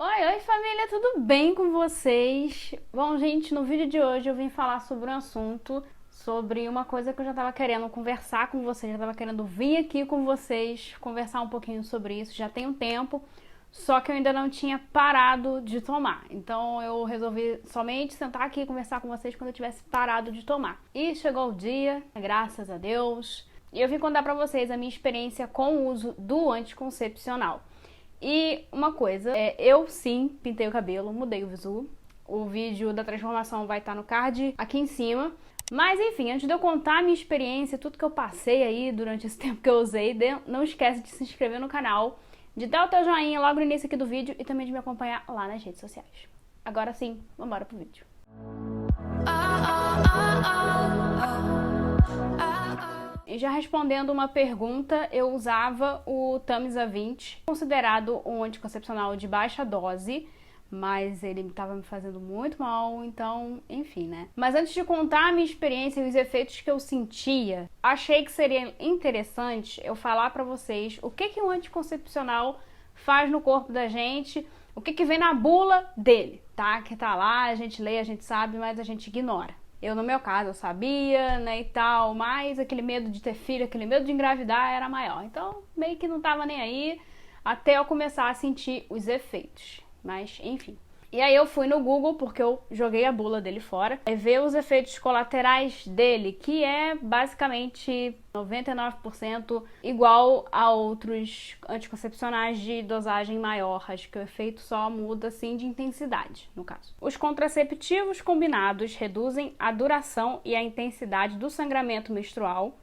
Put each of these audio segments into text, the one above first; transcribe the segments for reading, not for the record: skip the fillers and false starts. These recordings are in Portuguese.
Oi família, tudo bem com vocês? Bom, gente, no vídeo de hoje eu vim falar sobre um assunto, sobre uma coisa que eu já tava querendo conversar com vocês, já tava querendo vir aqui com vocês, conversar um pouquinho sobre isso, já tem um tempo, só que eu ainda não tinha parado de tomar. Então eu resolvi somente sentar aqui e conversar com vocês quando eu tivesse parado de tomar. E chegou o dia, graças a Deus, e eu vim contar pra vocês a minha experiência com o uso do anticoncepcional. E uma coisa, eu sim pintei o cabelo, mudei o visu. O vídeo da transformação vai estar no card aqui em cima. Mas enfim, antes de eu contar a minha experiência, tudo que eu passei aí durante esse tempo que eu usei, não esquece de se inscrever no canal, de dar o teu joinha logo no início aqui do vídeo e também de me acompanhar lá nas redes sociais. Agora sim, vambora pro vídeo. E já respondendo uma pergunta, eu usava o Tamisa 20, considerado um anticoncepcional de baixa dose, mas ele estava me fazendo muito mal, então, enfim, né? Mas antes de contar a minha experiência e os efeitos que eu sentia, achei que seria interessante eu falar pra vocês o que um anticoncepcional faz no corpo da gente, o que vem na bula dele, tá? Que tá lá, a gente lê, a gente sabe, mas a gente ignora. Eu, no meu caso, eu sabia, né, e tal, mas aquele medo de ter filho, aquele medo de engravidar era maior. Então, meio que não tava nem aí até eu começar a sentir os efeitos. Mas, enfim. E aí eu fui no Google, porque eu joguei a bula dele fora, e ver os efeitos colaterais dele, que é basicamente 99% igual a outros anticoncepcionais de dosagem maior. Acho que o efeito só muda, assim, de intensidade, no caso. Os contraceptivos combinados reduzem a duração e a intensidade do sangramento menstrual,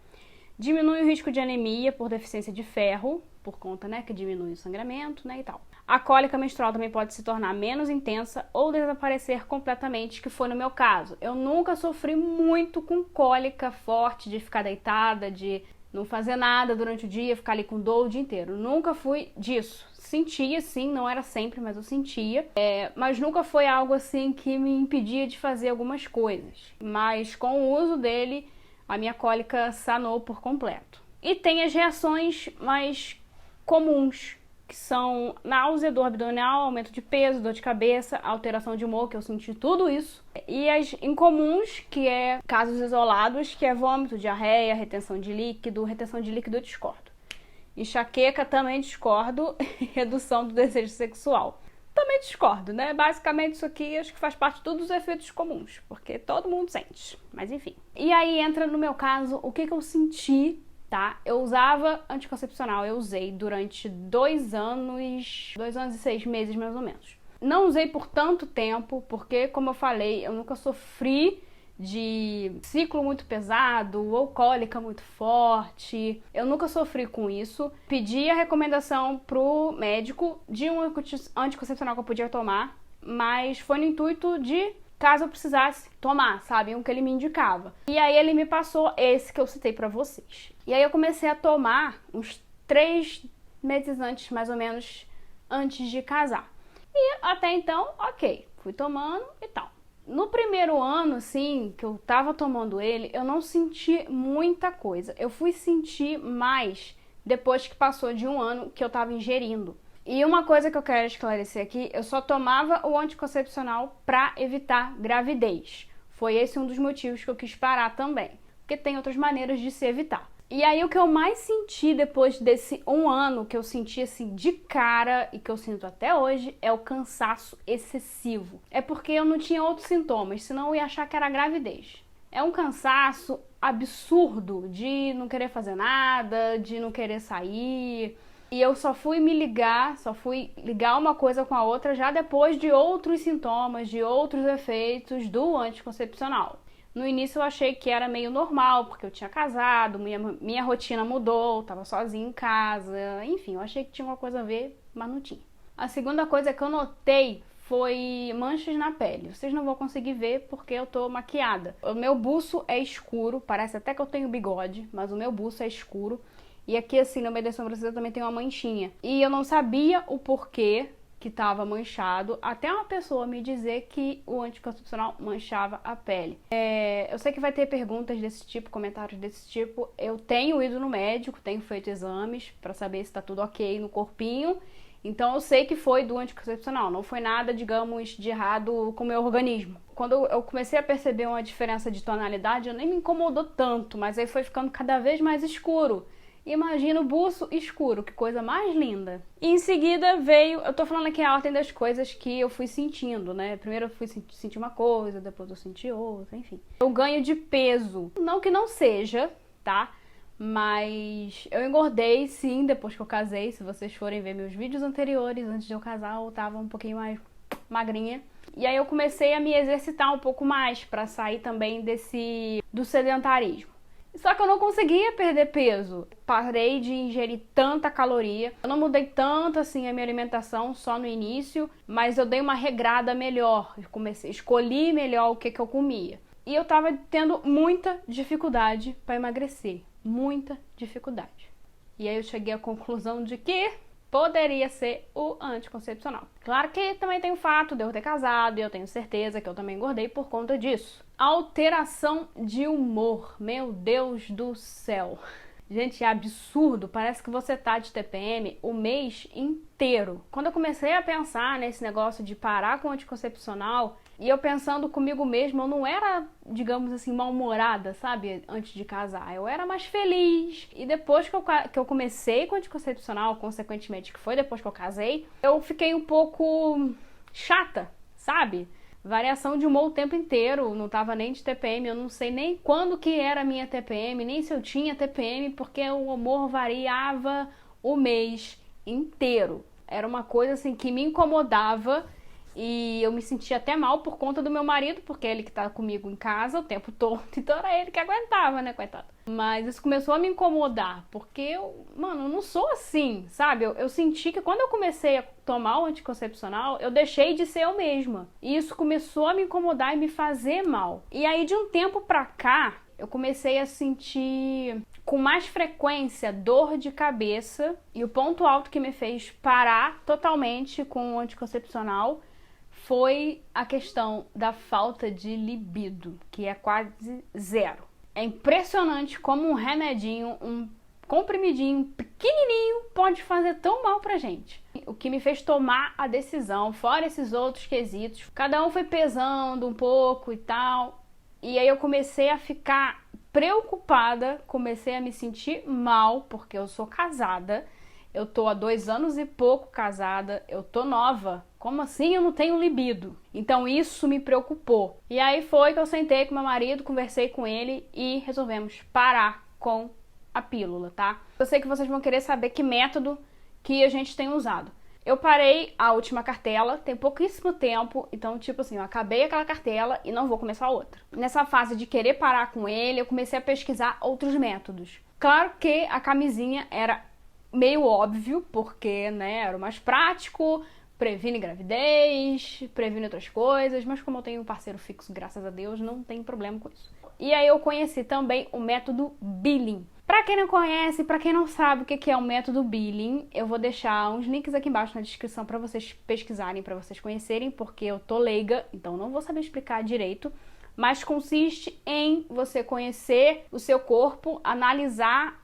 diminui o risco de anemia por deficiência de ferro, por conta, né, que diminui o sangramento, né, e tal. A cólica menstrual também pode se tornar menos intensa ou desaparecer completamente, que foi no meu caso. Eu nunca sofri muito com cólica forte, de ficar deitada, de não fazer nada durante o dia, ficar ali com dor o dia inteiro. Nunca fui disso. Sentia, sim, não era sempre, mas eu sentia. Mas nunca foi algo assim que me impedia de fazer algumas coisas. Mas com o uso dele, a minha cólica sanou por completo. E tem as reações mais comuns, que são náusea, dor abdominal, aumento de peso, dor de cabeça, alteração de humor, que eu senti tudo isso. E as incomuns, que é casos isolados, que é vômito, diarreia, retenção de líquido eu discordo. Enxaqueca também discordo, redução do desejo sexual. Também discordo, né? Basicamente isso aqui acho que faz parte de todos os efeitos comuns, porque todo mundo sente, mas enfim. E aí entra no meu caso o que eu senti, tá? Eu usava anticoncepcional, eu usei durante 2 anos e 6 meses mais ou menos. Não usei por tanto tempo, porque como eu falei, eu nunca sofri de ciclo muito pesado ou cólica muito forte. Eu nunca sofri com isso. Pedi a recomendação pro médico de um anticoncepcional que eu podia tomar, mas foi no intuito de, caso eu precisasse tomar, sabe? Um que ele me indicava. E aí ele me passou esse que eu citei pra vocês. E aí eu comecei a tomar uns 3 meses antes, mais ou menos, antes de casar. E até então, ok, fui tomando e tal. No primeiro ano, assim, que eu tava tomando ele, eu não senti muita coisa. Eu fui sentir mais depois que passou de 1 ano que eu tava ingerindo. E uma coisa que eu quero esclarecer aqui, eu só tomava o anticoncepcional pra evitar gravidez. Foi esse um dos motivos que eu quis parar também. Porque tem outras maneiras de se evitar. E aí o que eu mais senti depois desse 1 ano, que eu senti assim de cara e que eu sinto até hoje, é o cansaço excessivo. É porque eu não tinha outros sintomas, senão eu ia achar que era gravidez. É um cansaço absurdo de não querer fazer nada, de não querer sair. E eu só fui ligar uma coisa com a outra já depois de outros sintomas, de outros efeitos do anticoncepcional. No início eu achei que era meio normal, porque eu tinha casado, minha rotina mudou, tava sozinha em casa, enfim, eu achei que tinha uma coisa a ver, mas não tinha. A segunda coisa que eu notei foi manchas na pele. Vocês não vão conseguir ver porque eu tô maquiada. O meu buço é escuro, parece até que eu tenho bigode, mas o meu buço é escuro. E aqui assim, no meio da sobrancelha também tem uma manchinha. E eu não sabia o porquê que estava manchado, até uma pessoa me dizer que o anticoncepcional manchava a pele. Eu sei que vai ter perguntas desse tipo, comentários desse tipo. Eu tenho ido no médico, tenho feito exames para saber se tá tudo ok no corpinho. Então eu sei que foi do anticoncepcional, não foi nada, digamos, de errado com o meu organismo. Quando eu comecei a perceber uma diferença de tonalidade, eu nem me incomodou tanto, mas aí foi ficando cada vez mais escuro. Imagina o buço escuro, que coisa mais linda. E em seguida veio, eu tô falando aqui a ordem das coisas que eu fui sentindo, né? Primeiro eu fui sentir uma coisa, depois eu senti outra, enfim. O ganho de peso, não que não seja, tá? Mas eu engordei sim depois que eu casei. Se vocês forem ver meus vídeos anteriores, antes de eu casar, eu tava um pouquinho mais magrinha. E aí eu comecei a me exercitar um pouco mais pra sair também do sedentarismo. Só que eu não conseguia perder peso. Parei de ingerir tanta caloria. Eu não mudei tanto assim a minha alimentação só no início, mas eu dei uma regrada melhor. Escolhi melhor o que eu comia. E eu tava tendo muita dificuldade para emagrecer. Muita dificuldade. E aí eu cheguei à conclusão de que poderia ser o anticoncepcional. Claro que também tem o fato de eu ter casado e eu tenho certeza que eu também engordei por conta disso. Alteração de humor. Meu Deus do céu. Gente, é absurdo. Parece que você tá de TPM o mês inteiro. Quando eu comecei a pensar nesse negócio de parar com o anticoncepcional, e eu pensando comigo mesma, eu não era, digamos assim, mal-humorada, sabe? Antes de casar. Eu era mais feliz. E depois que eu comecei com o anticoncepcional, consequentemente, que foi depois que eu casei, eu fiquei um pouco chata, sabe? Variação de humor o tempo inteiro, não tava nem de TPM, eu não sei nem quando que era a minha TPM, nem se eu tinha TPM, porque o humor variava o mês inteiro. Era uma coisa assim que me incomodava e eu me sentia até mal por conta do meu marido, porque é ele que tá comigo em casa o tempo todo, então era ele que aguentava, né, coitado. Mas isso começou a me incomodar, porque eu não sou assim, sabe? Eu senti que quando eu comecei a tomar o anticoncepcional, eu deixei de ser eu mesma. E isso começou a me incomodar e me fazer mal. E aí, de um tempo pra cá, eu comecei a sentir com mais frequência dor de cabeça. E o ponto alto que me fez parar totalmente com o anticoncepcional foi a questão da falta de libido, que é quase zero. É impressionante como um remedinho, um comprimidinho pequenininho pode fazer tão mal pra gente. O que me fez tomar a decisão, fora esses outros quesitos, cada um foi pesando um pouco e tal, e aí eu comecei a ficar preocupada, comecei a me sentir mal, porque eu sou casada, eu tô há 2 anos e pouco casada, eu tô nova. Como assim eu não tenho libido? Então isso me preocupou. E aí foi que eu sentei com meu marido, conversei com ele e resolvemos parar com a pílula, tá? Eu sei que vocês vão querer saber que método que a gente tem usado. Eu parei a última cartela, tem pouquíssimo tempo, então tipo assim, eu acabei aquela cartela e não vou começar outra. Nessa fase de querer parar com ele, eu comecei a pesquisar outros métodos. Claro que a camisinha era meio óbvio, porque, né, era o mais prático, previne gravidez, previne outras coisas, mas como eu tenho um parceiro fixo, graças a Deus, não tem problema com isso. E aí eu conheci também o método Billing. Pra quem não conhece, pra quem não sabe o que é o método Billing, eu vou deixar uns links aqui embaixo na descrição pra vocês pesquisarem, pra vocês conhecerem, porque eu tô leiga, então não vou saber explicar direito. Mas consiste em você conhecer o seu corpo, analisar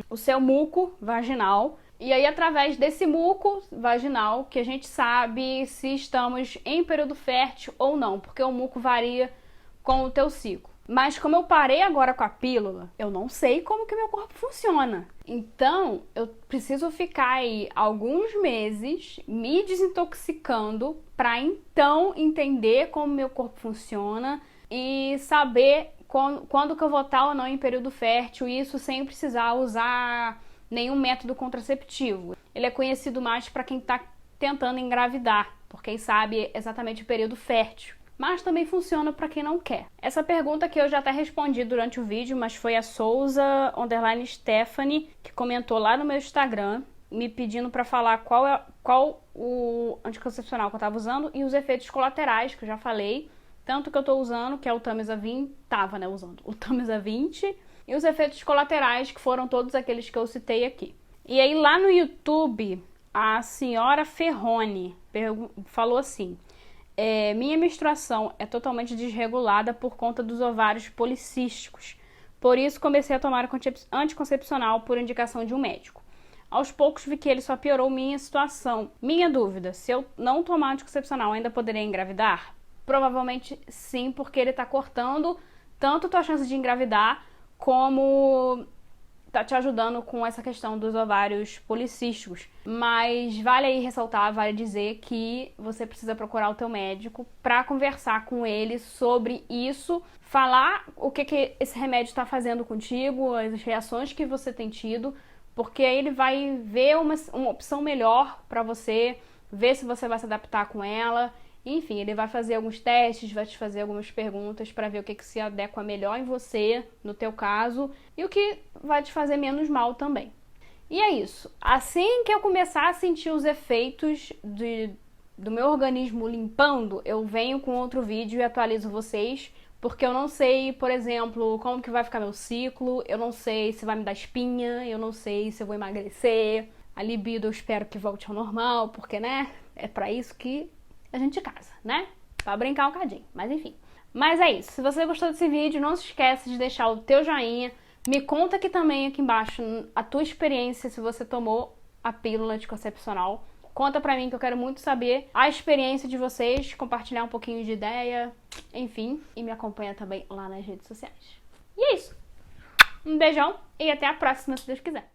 o seu muco vaginal. E aí, através desse muco vaginal, que a gente sabe se estamos em período fértil ou não, porque o muco varia com o teu ciclo. Mas como eu parei agora com a pílula, eu não sei como que meu corpo funciona. Então, eu preciso ficar aí alguns meses me desintoxicando para então entender como meu corpo funciona e saber quando que eu vou estar ou não em período fértil, isso sem precisar usar nenhum método contraceptivo. Ele é conhecido mais para quem está tentando engravidar, porque sabe exatamente o período fértil. Mas também funciona para quem não quer. Essa pergunta que eu já até respondi durante o vídeo, mas foi a Souza_Stephanie que comentou lá no meu Instagram, me pedindo para falar qual o anticoncepcional que eu estava usando e os efeitos colaterais, que eu já falei. Tanto que eu tô usando, que é o Tamiza 20, o Tamiza 20, e os efeitos colaterais, que foram todos aqueles que eu citei aqui. E aí lá no YouTube, a senhora Ferrone falou assim, minha menstruação é totalmente desregulada por conta dos ovários policísticos, por isso comecei a tomar anticoncepcional por indicação de um médico. aos poucos vi que ele só piorou minha situação. Minha dúvida, se eu não tomar anticoncepcional, ainda poderia engravidar? Provavelmente sim, porque ele tá cortando tanto tua chance de engravidar, como tá te ajudando com essa questão dos ovários policísticos. Mas vale aí ressaltar, vale dizer que você precisa procurar o teu médico para conversar com ele sobre isso, falar o que esse remédio está fazendo contigo, as reações que você tem tido, porque aí ele vai ver uma opção melhor para você, ver se você vai se adaptar com ela. Enfim, ele vai fazer alguns testes, vai te fazer algumas perguntas para ver o que se adequa melhor em você, no teu caso, e o que vai te fazer menos mal também. E é isso. Assim que eu começar a sentir os efeitos do meu organismo limpando, eu venho com outro vídeo e atualizo vocês, porque eu não sei, por exemplo, como que vai ficar meu ciclo, eu não sei se vai me dar espinha, eu não sei se eu vou emagrecer, a libido eu espero que volte ao normal, porque, né, é pra isso que a gente casa, né? Pra brincar um cadinho, mas enfim. Mas é isso, se você gostou desse vídeo, não se esqueça de deixar o teu joinha. Me conta aqui também, aqui embaixo, a tua experiência, se você tomou a pílula anticoncepcional. Conta pra mim que eu quero muito saber a experiência de vocês, compartilhar um pouquinho de ideia, enfim. E me acompanha também lá nas redes sociais. E é isso. Um beijão e até a próxima, se Deus quiser.